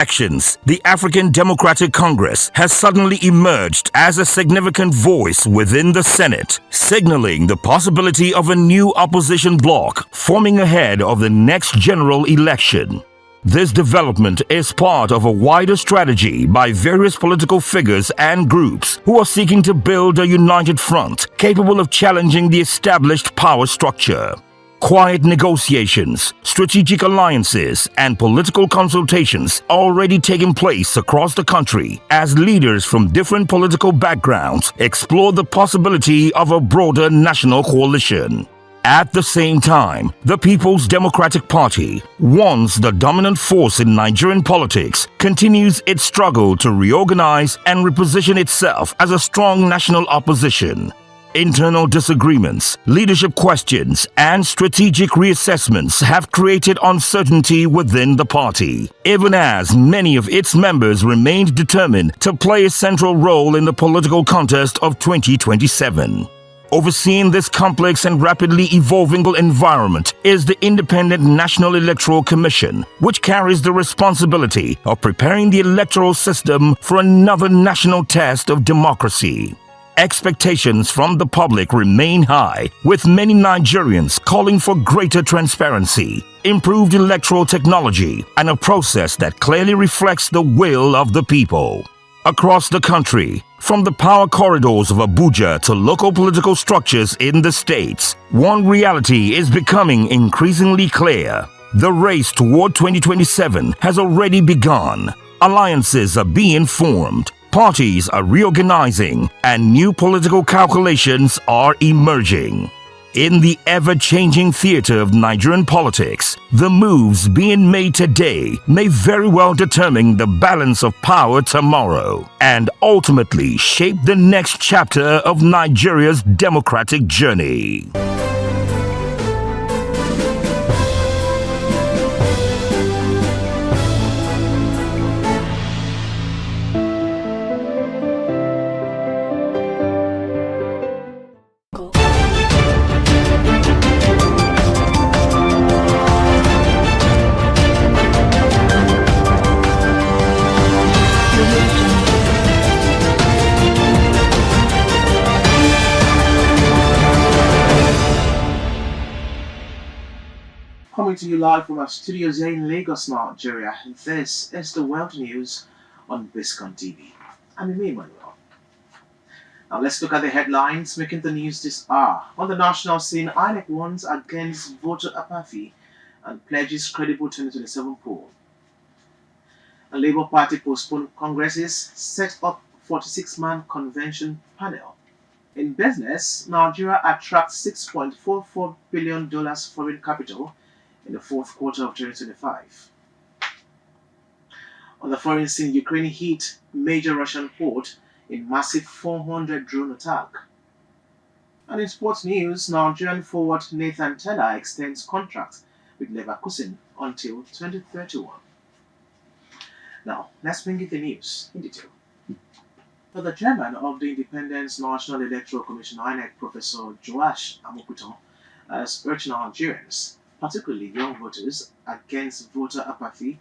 elections, the African Democratic Congress has suddenly emerged as a significant voice within the Senate, signaling the possibility of a new opposition bloc forming ahead of the next general election. This development is part of a wider strategy by various political figures and groups who are seeking to build a united front capable of challenging the established power structure. Quiet negotiations, strategic alliances, and political consultations are already taking place across the country as leaders from different political backgrounds explore the possibility of a broader national coalition. At the same time, the People's Democratic Party, once the dominant force in Nigerian politics, continues its struggle to reorganize and reposition itself as a strong national opposition. Internal disagreements, leadership questions, and strategic reassessments have created uncertainty within the party, even as many of its members remained determined to play a central role in the political contest of 2027. Overseeing this complex and rapidly evolving environment is the Independent National Electoral Commission, which carries the responsibility of preparing the electoral system for another national test of democracy. Expectations from the public remain high, with many Nigerians calling for greater transparency, improved electoral technology, and a process that clearly reflects the will of the people. Across the country, from the power corridors of Abuja to local political structures in the states, one reality is becoming increasingly clear. The race toward 2027 has already begun. Alliances are being formed. Parties are reorganizing and new political calculations are emerging. In the ever-changing theater of Nigerian politics, the moves being made today may very well determine the balance of power tomorrow and ultimately shape the next chapter of Nigeria's democratic journey. Coming to you live from our studios here in Lagos, Nigeria. This is the World News on Biscon TV. I'm Emmanuel. Now let's look at the headlines making the news this hour. On the national scene, INEC warns against voter apathy and pledges credible 2027 poll. A Labour Party postponed Congress's set up 46-man convention panel. In business, Nigeria attracts $6.44 billion foreign capital in the fourth quarter of 2025. On the foreign scene, Ukraine hit major Russian port in massive 400 drone attack. And in sports news, Nigerian forward Nathan Tella extends contract with Leverkusen until 2031. Now, let's bring you the news in detail. For the chairman of the Independent National Electoral Commission, INEC, Professor Joash Amokuton, has urged Nigerians, particularly young voters, against voter apathy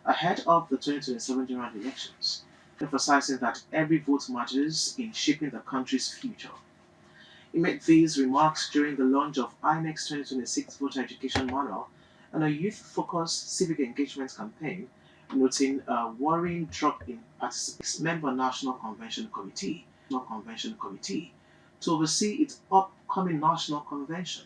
ahead of the 2027 general elections, emphasizing that every vote matters in shaping the country's future. He made these remarks during the launch of INEC's 2026 Voter Education Manual and a youth-focused civic engagement campaign, noting a worrying drop in participants. Member National Convention Committee to oversee its upcoming national convention.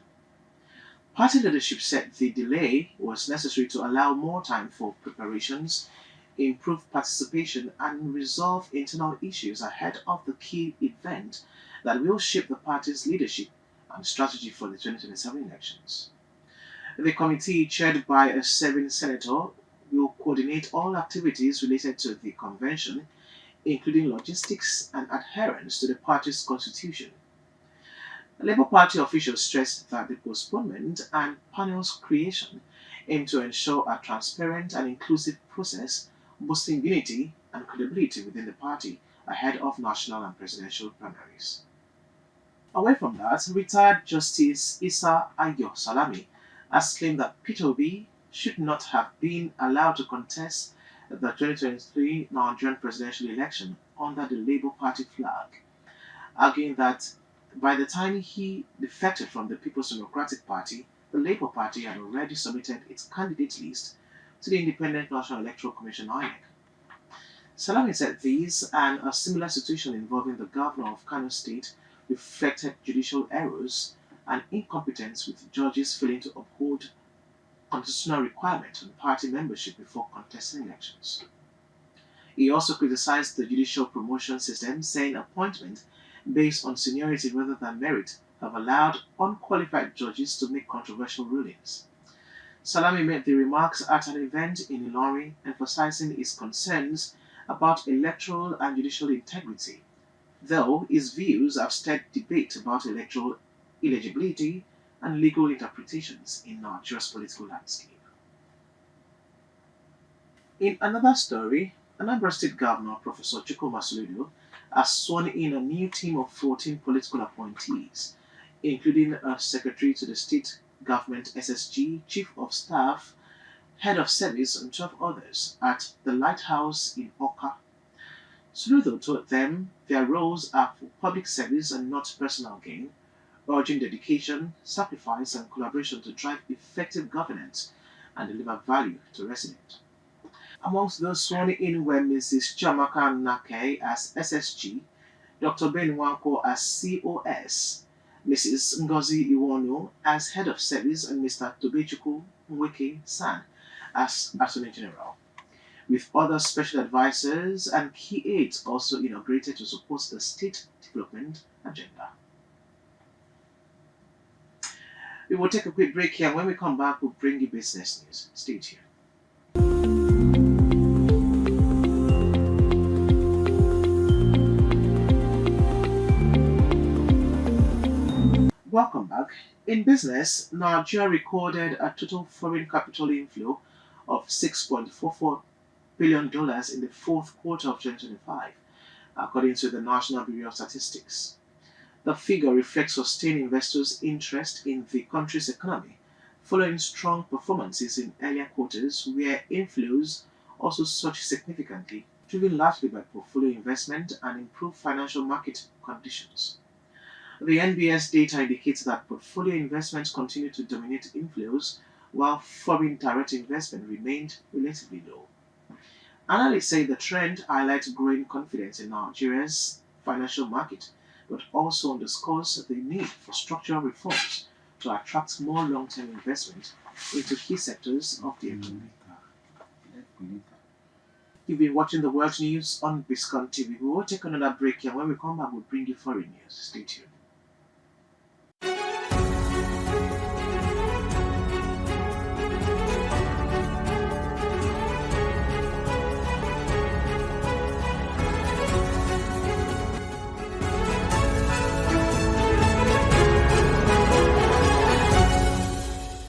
Party leadership said the delay was necessary to allow more time for preparations, improve participation, and resolve internal issues ahead of the key event that will shape the party's leadership and strategy for the 2027 elections. The committee, chaired by a serving senator, will coordinate all activities related to the convention, including logistics and adherence to the party's constitution. The Labour Party officials stressed that the postponement and panel's creation aim to ensure a transparent and inclusive process, boosting unity and credibility within the party ahead of national and presidential primaries. Away from that, retired Justice Issa Ayo Salami has claimed that Peter Obi should not have been allowed to contest the 2023 Nigerian presidential election under the Labour Party flag, arguing that by the time he defected from the People's Democratic Party, the Labour Party had already submitted its candidate list to the Independent National Electoral Commission (INEC). Salami said these and a similar situation involving the governor of Kano State reflected judicial errors and incompetence, with judges failing to uphold constitutional requirement on party membership before contesting elections. He also criticized the judicial promotion system, saying appointment based on seniority rather than merit have allowed unqualified judges to make controversial rulings. Salami made the remarks at an event in Ilorin, emphasizing his concerns about electoral and judicial integrity, though his views have stirred debate about electoral eligibility and legal interpretations in Nigeria's political landscape. In another story, Anambra State Governor Professor Chukwuma Soludo has sworn in a new team of 14 political appointees, including a secretary to the state government SSG, chief of staff, head of service, and 12 others at the Lighthouse in Oka. Soludo told them their roles are for public service and not personal gain, urging dedication, sacrifice, and collaboration to drive effective governance and deliver value to residents. Amongst those sworn in were Mrs. Chiamaka Nake as SSG, Dr. Ben Wanko as COS, Mrs. Ngozi Iwonu as Head of Service, and Mr. Tobechukwu Nweke San as Attorney General, with other special advisors and key aides also inaugurated to support the state development agenda. We will take a quick break here. When we come back, we'll bring you business news. Stay tuned. Welcome back. In business, Nigeria recorded a total foreign capital inflow of $6.44 billion in the fourth quarter of 2025, according to the National Bureau of Statistics. The figure reflects sustained investors' interest in the country's economy, following strong performances in earlier quarters, where inflows also surged significantly, driven largely by portfolio investment and improved financial market conditions. The NBS data indicates that portfolio investments continue to dominate inflows, while foreign direct investment remained relatively low. Analysts say the trend highlights growing confidence in Nigeria's financial market, but also underscores the need for structural reforms to attract more long-term investment into key sectors of the economy. You've been watching the world news on Biscon TV. We will take another break here. When we come back, we'll bring you foreign news. Stay tuned.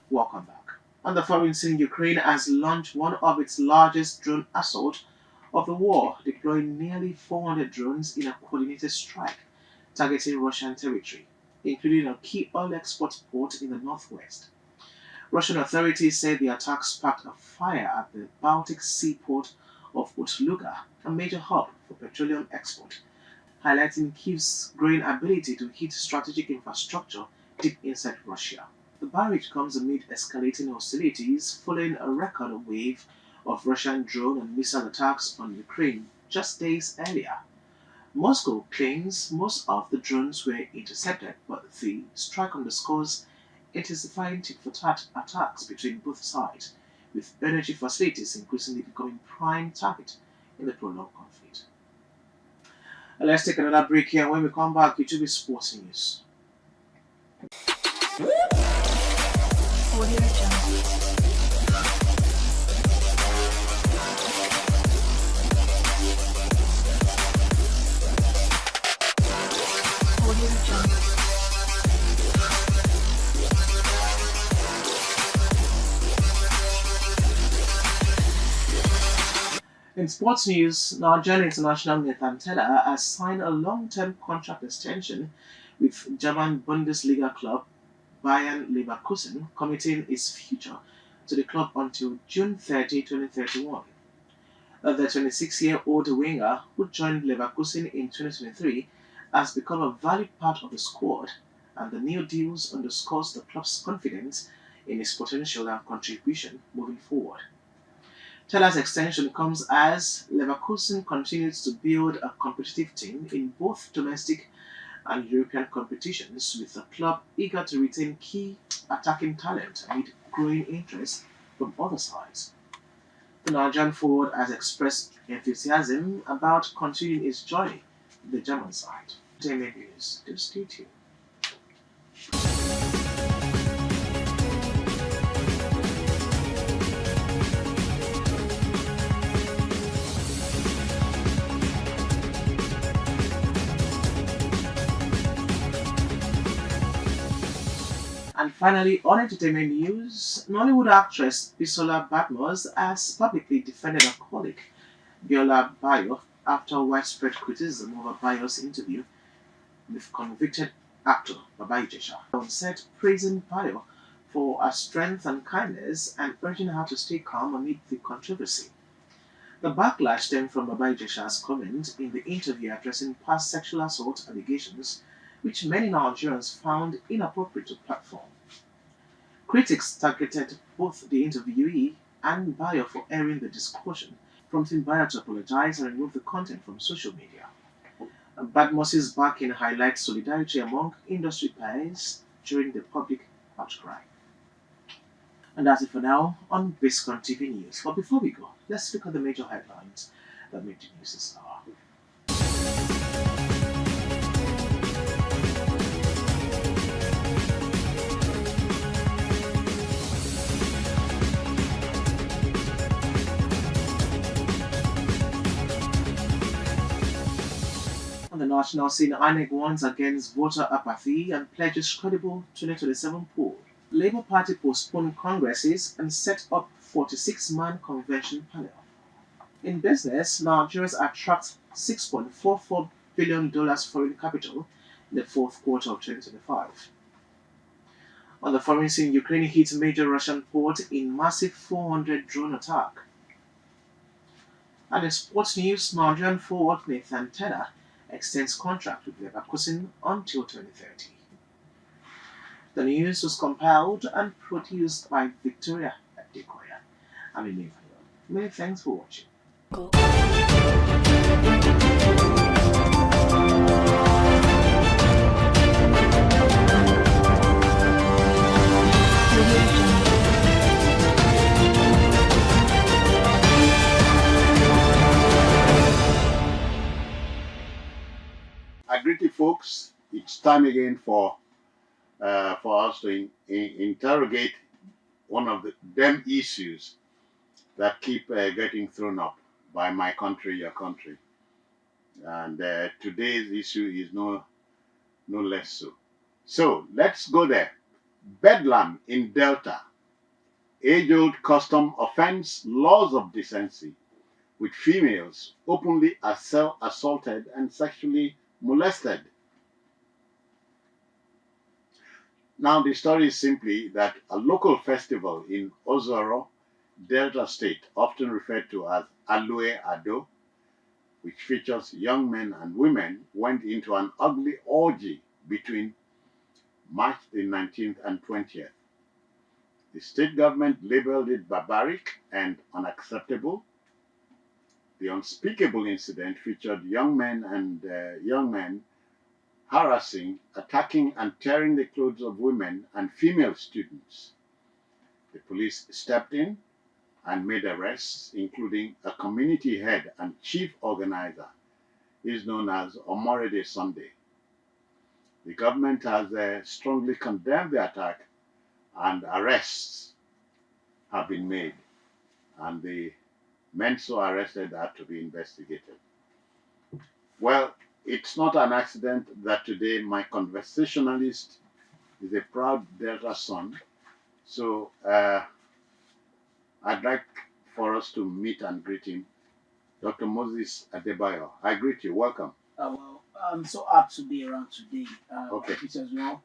Welcome back. On the foreign scene, Ukraine has launched one of its largest drone assault of the war, deploying nearly 400 drones in a coordinated strike targeting Russian territory, including a key oil export port in the northwest. Russian authorities said the attack sparked a fire at the Baltic Sea port of Utluga, a major hub for petroleum export, highlighting Kyiv's growing ability to hit strategic infrastructure deep inside Russia. The barrage comes amid escalating hostilities following a record wave of Russian drone and missile attacks on Ukraine just days earlier. Moscow claims most of the drones were intercepted, but the strike underscores intensifying tit-for-tat attacks between both sides, with energy facilities increasingly becoming prime target in the prolonged conflict. Let's take another break here. When we come back, it will be sports news. Audio Jungle. In sports news, Nigerian international Nathan Tella has signed a long-term contract extension with German Bundesliga club Bayern Leverkusen, committing his future to the club until June 30, 2031. The 26-year-old winger, who joined Leverkusen in 2023, has become a valued part of the squad, and the new deals underscores the club's confidence in his potential and contribution moving forward. Teller's extension comes as Leverkusen continues to build a competitive team in both domestic and European competitions, with the club eager to retain key attacking talent amid growing interest from other sides. The Nigerian forward has expressed enthusiasm about continuing his journey with the German side. Entertainment news. Do stay tuned. And finally, on entertainment news, Nollywood actress Bisola Badmus has publicly defended her colleague Biola Bayo after widespread criticism over Bayo's interview with convicted actor Baba Ijesha. On set, praising Bayo for her strength and kindness and urging her to stay calm amid the controversy. The backlash stemmed from Baba Ijesha's comment in the interview addressing past sexual assault allegations, which many Nigerians found inappropriate to platform. Critics targeted both the interviewee and Bayo for airing the discussion, prompting Bayo to apologize and remove the content from social media. Badmos's backing highlights solidarity among industry peers during the public outcry. And that's it for now on Biscon TV News. But before we go, let's look at the major headlines that made the news this hour. On the national scene, INEC warns against voter apathy and pledges credible 2027 poll. Labour Party postponed congresses and set up 46-man convention panel. In business, Nigeria attracts $6.44 billion foreign capital in the fourth quarter of 2025. On the foreign scene, Ukraine hit major Russian port in massive 400 drone attack. And in sports news, Nigerian forward Nathan Tedder extends contract with Leverkusen until 2030. The news was compiled and produced by Victoria Adekoya. I'm Emmanuel. Many thanks for watching. I greet you folks. It's time again for us to interrogate one of them issues that keep getting thrown up by my country, your country. And today's issue is no less so. So let's go there. Bedlam in Delta. Age-old custom offends laws of decency, with females openly assaulted and sexually molested. Now, the story is simply that a local festival in Ozoro, Delta State, often referred to as Alue Ado, which features young men and women, went into an ugly orgy between March the 19th and 20th. The state government labeled it barbaric and unacceptable. The unspeakable incident featured young men harassing, attacking, and tearing the clothes of women and female students. The police stepped in and made arrests, including a community head and chief organizer, is known as Omorede Sunday. The government has strongly condemned the attack, and arrests have been made, and the men so arrested are to be investigated. Well, it's not an accident that today my conversationalist is a proud Delta son. So I'd like for us to meet and greet him. Dr. Moses Adebayo, I greet you. Welcome. Well, I'm so happy to be around today. Okay. As well.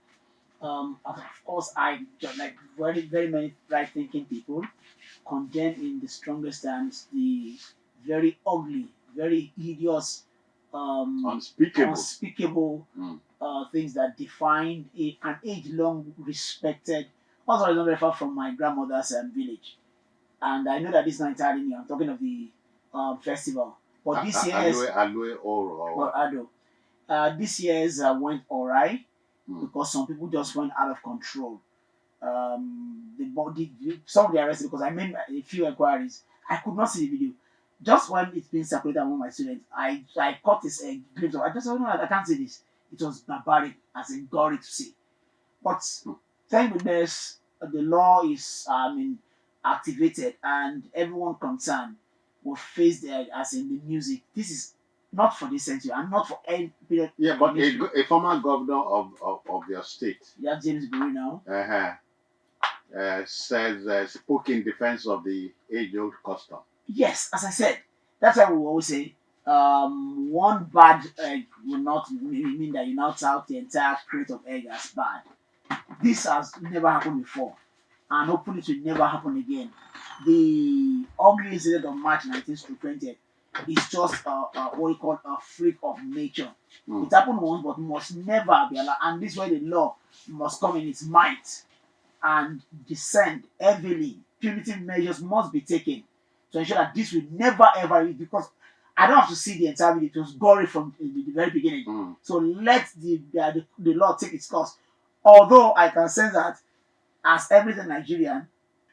Of course, I just like very many right-thinking people condemn in the strongest terms the very ugly, very hideous, Unspeakable. unspeakable Mm. things that defined an age-long respected. Also, it's not very far from my grandmother's village, and I know that this is not entirely new. I'm talking of the festival, but this year's Alue Oro. well, Ado, this year's went alright Mm. because some people just went out of control. The body, some of the arrested because I made a few inquiries. I could not see the video. Just when it's being circulated among my students, I caught this glimpse of. I just said, no, I can't see this. It was barbaric, as in gory to see. But thank goodness the law is activated and everyone concerned will face the as in the music. This is not for this century and not for any period. Yeah, but a former governor of your state, Yeah, James Bury now. says spoke in defense of the age-old custom. Yes, as I said, that's why we always say one bad egg will not mean that you now tout the entire crate of egg as bad. This has never happened before, and hopefully it will never happen again. The ugly incident of March 19th to 20th is just what we call a freak of nature. It happened once, but must never be allowed. And this is where the law must come in its might and descend heavily. Punitive measures must be taken to ensure that this will never ever be, because I don't have to see the entire video. It was gory from the very beginning. So let the law take its course. Although I can sense that, as everything Nigerian,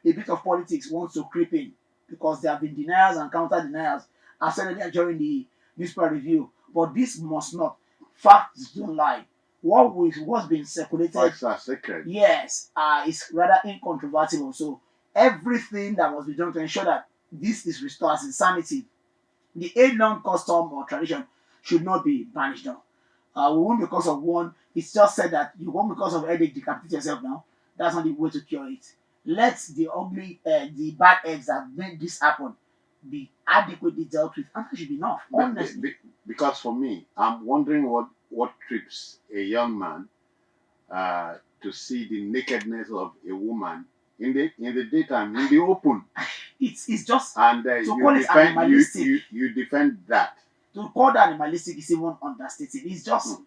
a bit of politics wants to creep in because there have been denials and counter denials as earlier during the newspaper review. But this must not. Facts don't lie. What's been circulated, Facts are sacred. yes, is rather incontrovertible. So everything that must be done to ensure that this is restored as insanity. The age-long custom or tradition should not be banished now. We won't because of one. It's just said that you won't because of headache decapitate yourself now. That's not the way to cure it. Let the ugly, the bad eggs that made this happen be adequately dealt with, and that should be enough. Honestly, Because for me, I'm wondering what trips a young man to see the nakedness of a woman in the daytime, in the open, it's just and to call it animalistic. you defend that. To call that animalistic is even understating. It's just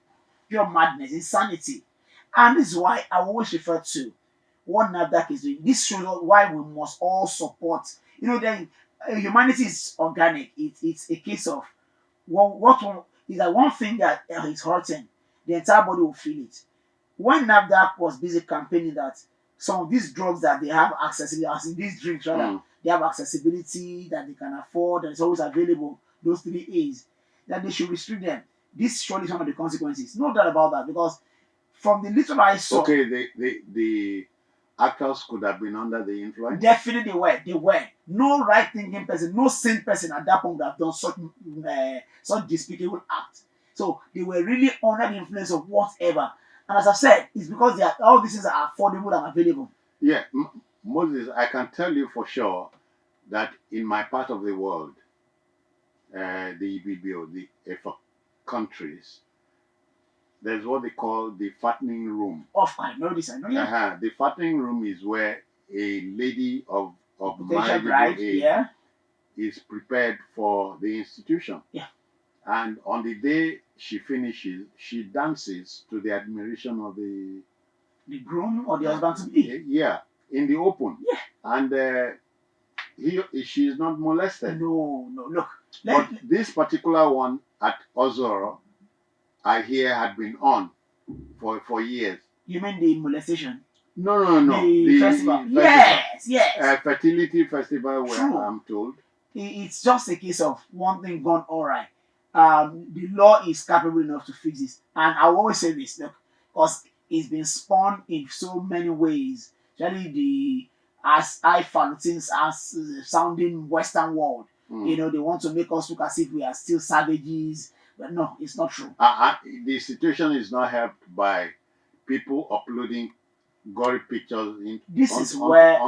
pure madness, insanity. And this is why I always refer to what NAFDAC is doing. This shows why we must all support. You know, then humanity is organic. It's a case of what is that one thing that is hurting, the entire body will feel it. When NAFDAC was busy campaigning that some of these drugs that they have accessibility, as in these drinks rather, they have accessibility that they can afford and it's always available, those 3 A's, that they should restrict them. This surely is one of the consequences. No doubt about that, because from the little I saw, Okay, the actors could have been under the influence. definitely they were. No right thinking person, no sane person at that point would have done such despicable act. So they were really under the influence of whatever. And as I said, it's because all these things are affordable and available. Yeah, Moses, I can tell you for sure that in my part of the world, the EBBO, the EFA countries, there's what they call the fattening room. I know this, I know. Yeah. The fattening room is where a lady of Potential marriageable bride, age yeah. is prepared for the institution. Yeah. And on the day she finishes, she dances to the admiration of the groom or the husband to be. Yeah, in the open. Yeah. And she is not molested. No, look. But this particular one at Ozoro, I hear had been on for years. You mean the molestation? No. The festival. Yes. Fertility festival, where True. I'm told. It's just a case of one thing gone all right. The law is capable enough to fix this. And I always say this, look, because it's been spun in so many ways. Especially as fallacies as sounding Western world. You know, they want to make us look as if we are still savages. But no, it's not true. The situation is not helped by people uploading gory pictures.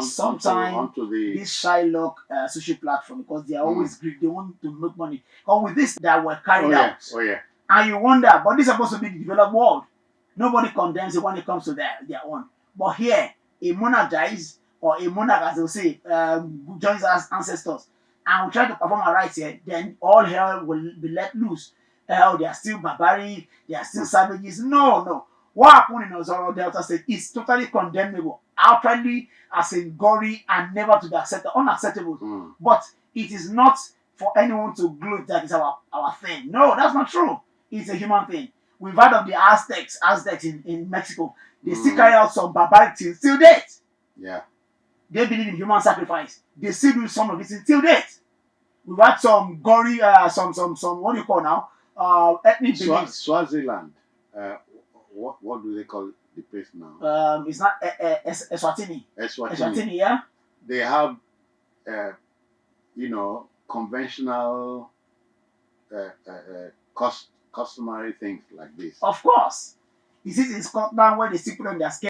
Sometimes this Shylock social platform, because they are always greedy, they want to make money. Or with this that were carried out. Oh yeah. And you wonder, but this is supposed to be the developed world. Nobody condemns it when it comes to their own. But here, a monarch dies, or a monarch, as they'll say, joins us ancestors, and we try to perform our rights here, then all hell will be let loose. Hell, they are still barbaric, they are still savages. No, no. What happened in Ozoro Delta State is totally condemnable, outrightly as in gory and never to be accepted, unacceptable. But it is not for anyone to gloat that is our thing. No, that's not true. It's a human thing. We've heard of the Aztecs in Mexico. They still carry out some barbaric things till date. Yeah. They believe in human sacrifice. They still do some of it till date. We've had some gory, some what do you call now? Ethnic beliefs. Swaziland. What do they call the place now? It's not Eswatini. Eswatini, yeah. They have, conventional, customary things like this. Of course. Is it in Scotland where they still put on their skin?